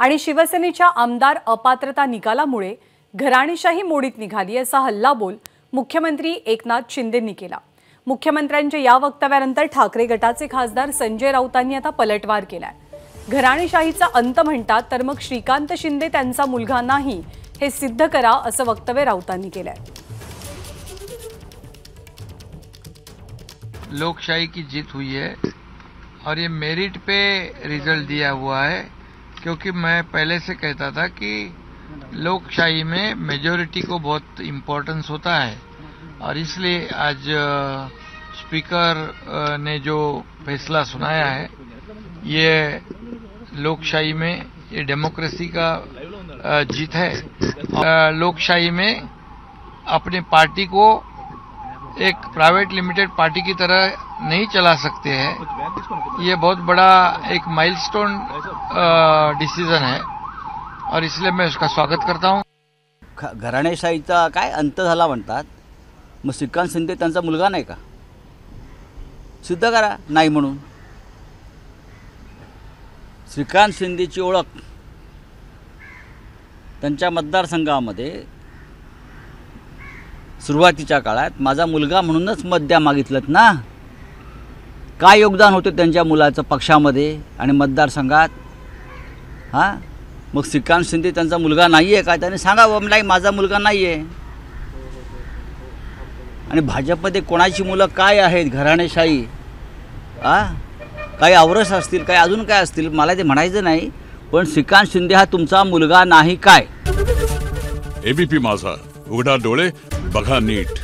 आणि शिवसेनेच्या आमदार अपात्रता निकालामुळे घराणेशाही मोडीत निघाली असा हल्लाबोल मुख्यमंत्री एकनाथ शिंदेंनी केला। मुख्यमंत्र्यांच्या या वक्तव्यानंतर ठाकरे गटाचे खासदार संजय राऊतांनी आता पलटवार केलाय। घराणेशाहीचा अंत म्हणतात तर मग श्रीकांत शिंदे त्यांचा मुलगा नाही हे सिद्ध करा असं वक्तव्य राऊतांनी केलंय। लोकशाही की जीत हुई है और ये मेरिट पे रिजल्ट दिया हुआ है, क्योंकि मैं पहले से कहता था कि लोकशाही में मेजॉरिटी को बहुत इम्पोर्टेंस होता है और इसलिए आज स्पीकर ने जो फैसला सुनाया है ये लोकशाही में ये डेमोक्रेसी का जीत है। लोकशाही में अपने पार्टी को एक प्राइवेट लिमिटेड पार्टी की तरह नहीं चला सकते हैं। ये बहुत बड़ा एक माइलस्टोन डिसीजन है और इसलिए मैं उसका स्वागत करता हूं। घराणेशाहीचा काय अंत झाला म्हणतात, मग श्रीकांत शिंदे त्यांचा मुलगा नाही का? सिद्ध करा नाही म्हणून। श्रीकांत शिंदेची ओळख त्यांच्या मतदारसंघामध्ये सुरुवातीच्या काळात माझा मुलगा म्हणूनच मत द्या मागितलं ना। काय योगदान होते त्यांच्या मुलाचं पक्षामध्ये आणि मतदारसंघात? हां, मग श्रीकांत शिंदे त्यांचा मुलगा नाही आहे का? त्याने सांगावं नाही माझा मुलगा नाही आहे। आणि भाजपमध्ये कोणाची मुलं काय आहेत? घराणेशाही काही आवरस असतील, काही अजून काय असतील, मला ते म्हणायचं नाही, पण श्रीकांत शिंदे हा तुमचा मुलगा नाही काय? एबीपी माझा, उघडा डोळे बघा नीट।